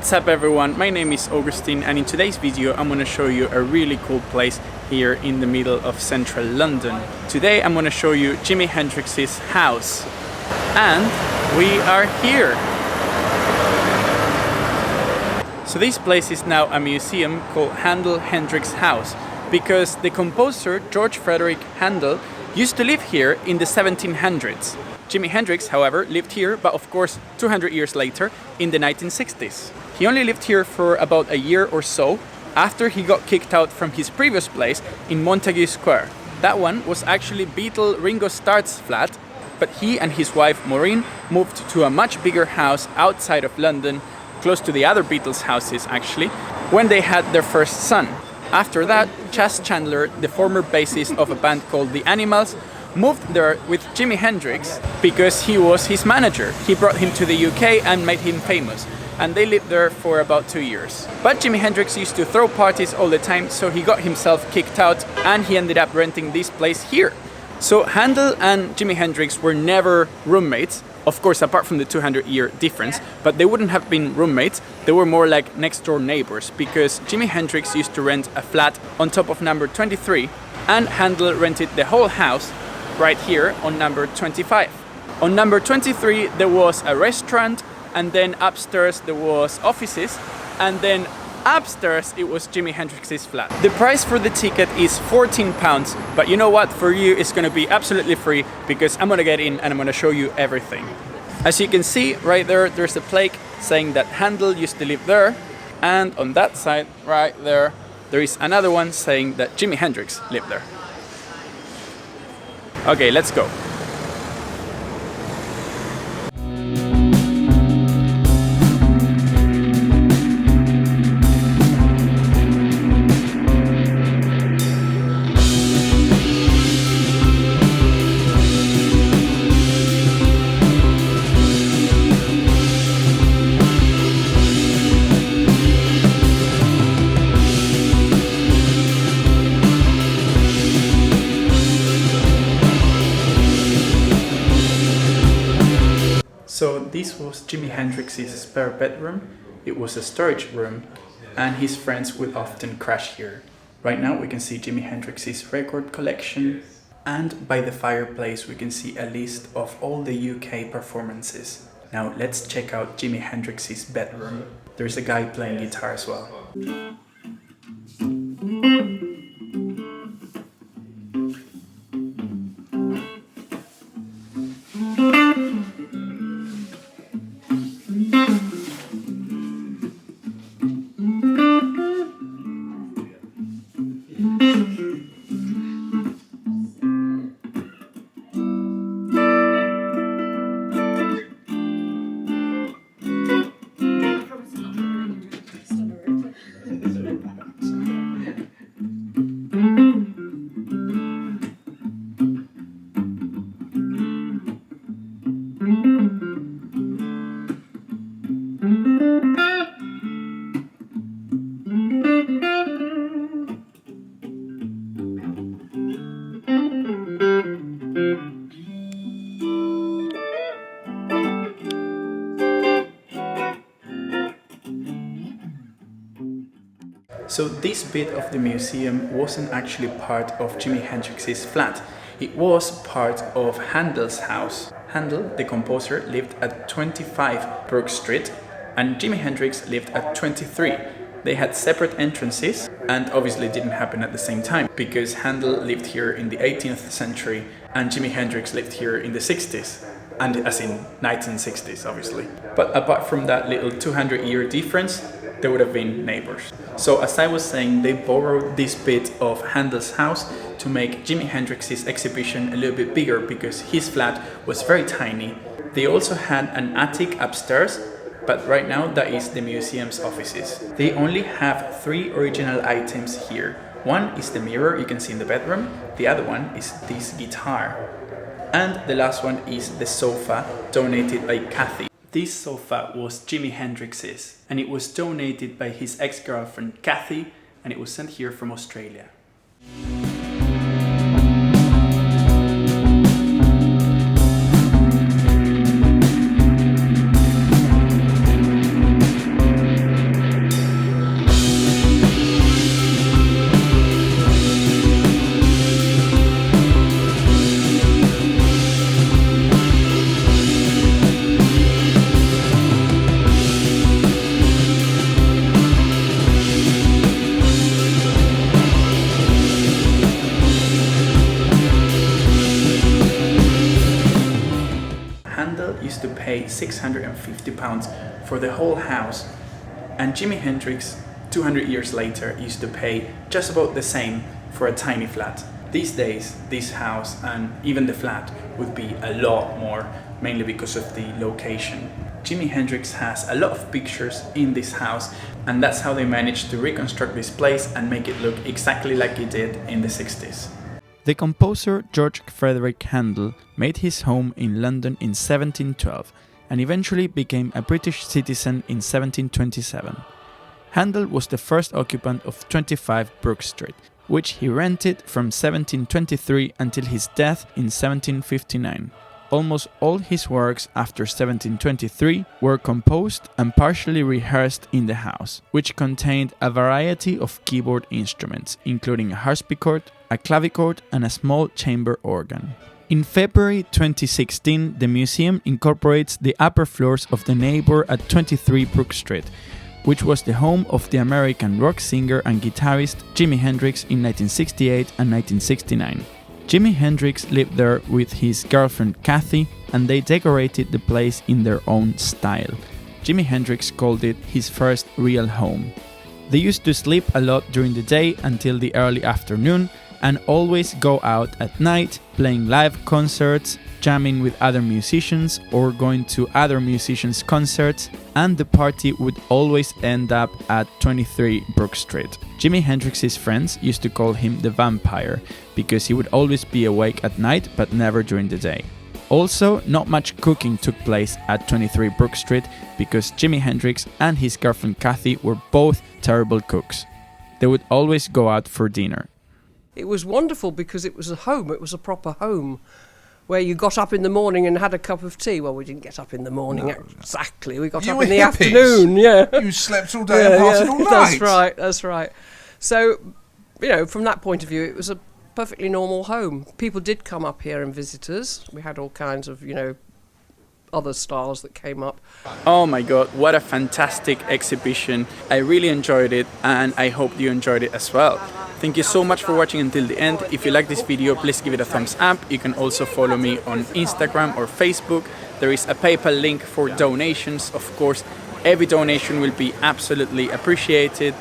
What's up everyone, my name is Augustine and in today's video I'm going to show you a really cool place here in the middle of central London. Today I'm going to show you Jimi Hendrix's house. And we are here! So this place is now a museum called Handel Hendrix House because the composer George Frideric Handel used to live here in the 1700s. Jimi Hendrix, however, lived here, but of course 200 years later, in the 1960s. He only lived here for about a year or so after he got kicked out from his previous place in Montague Square. That one was actually Beatle Ringo Starr's flat, but he and his wife Maureen moved to a much bigger house outside of London, close to the other Beatles houses actually, when they had their first son. After that, Chas Chandler, the former bassist of a band called The Animals, moved there with Jimi Hendrix because he was his manager. He brought him to the UK and made him famous, and they lived there for about 2 years. But Jimi Hendrix used to throw parties all the time, so he got himself kicked out and he ended up renting this place here. So Handel and Jimi Hendrix were never roommates, of course apart from the 200-year difference, but they wouldn't have been roommates, they were more like next door neighbors because Jimi Hendrix used to rent a flat on top of number 23 and Handel rented the whole house right here on number 25. On number 23 there was a restaurant, and then upstairs there was offices, and then upstairs it was Jimi Hendrix's flat. The price for the ticket is £14, but you know what, for you it's gonna be absolutely free because I'm gonna get in and I'm gonna show you everything. As you can see right there, there's a plaque saying that Handel used to live there, and on that side right there, there is another one saying that Jimi Hendrix lived there. Okay, let's go. So this was Jimi Hendrix's spare bedroom. It was a storage room and his friends would often crash here. Right now we can see Jimi Hendrix's record collection, and by the fireplace we can see a list of all the UK performances. Now let's check out Jimi Hendrix's bedroom. There's a guy playing guitar as well. So this bit of the museum wasn't actually part of Jimi Hendrix's flat. It was part of Handel's house. Handel, the composer, lived at 25 Brook Street and Jimi Hendrix lived at 23. They had separate entrances and obviously didn't happen at the same time because Handel lived here in the 18th century and Jimi Hendrix lived here in the 60s. And as in 1960s obviously. But apart from that little 200-year difference, they would have been neighbors. So as I was saying, they borrowed this bit of Handel's house to make Jimi Hendrix's exhibition a little bit bigger because his flat was very tiny. They also had an attic upstairs, but right now that is the museum's offices. They only have 3 original items here. One is the mirror you can see in the bedroom, the other one is this guitar, and the last one is the sofa donated by Kathy. This sofa was Jimi Hendrix's and it was donated by his ex-girlfriend Kathy, and it was sent here from Australia. pay £650 for the whole house, and Jimi Hendrix, 200 years later, used to pay just about the same for a tiny flat. These days, this house and even the flat would be a lot more, mainly because of the location. Jimi Hendrix has a lot of pictures in this house, and that's how they managed to reconstruct this place and make it look exactly like it did in the 60s. The composer George Frideric Handel made his home in London in 1712 and eventually became a British citizen in 1727. Handel was the first occupant of 25 Brook Street, which he rented from 1723 until his death in 1759. Almost all his works after 1723 were composed and partially rehearsed in the house, which contained a variety of keyboard instruments, including a harpsichord, a clavichord, and a small chamber organ. In February 2016, the museum incorporates the upper floors of the neighbor at 23 Brook Street, which was the home of the American rock singer and guitarist Jimi Hendrix in 1968 and 1969. Jimi Hendrix lived there with his girlfriend Kathy, and they decorated the place in their own style. Jimi Hendrix called it his first real home. They used to sleep a lot during the day until the early afternoon, and always go out at night, playing live concerts, jamming with other musicians, or going to other musicians' concerts, and the party would always end up at 23 Brook Street. Jimi Hendrix's friends used to call him the vampire, because he would always be awake at night but never during the day. Also, not much cooking took place at 23 Brook Street because Jimi Hendrix and his girlfriend Kathy were both terrible cooks. They would always go out for dinner. It was wonderful because it was a home, it was a proper home, where you got up in the morning and had a cup of tea. Well, we didn't get up in the morning, exactly. We got up in the afternoon, yeah. You slept all day and partied all night. That's right. So, from that point of view, it was a perfectly normal home. People did come up here and visit us. We had all kinds of, other stars that came up. Oh my god, what a fantastic exhibition. I really enjoyed it, and I hope you enjoyed it as well. Thank you so much for watching until the end. If you like this video, please give it a thumbs up. You can also follow me on Instagram or Facebook. There is a PayPal link for donations. Of course, every donation will be absolutely appreciated.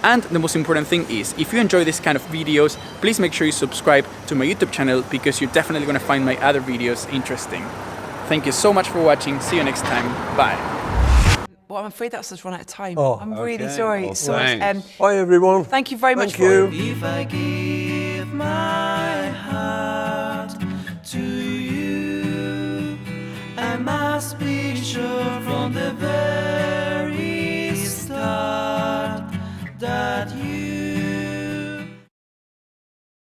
And the most important thing is, if you enjoy this kind of videos, please make sure you subscribe to my YouTube channel, because you're definitely going to find my other videos interesting. Thank you so much for watching. See you next time. Bye. Well, I'm afraid that's us run out of time. Oh, I'm really sorry. Well, So, bye, everyone. thank you very much. Thank you. If I give my heart to you, I must be sure from the very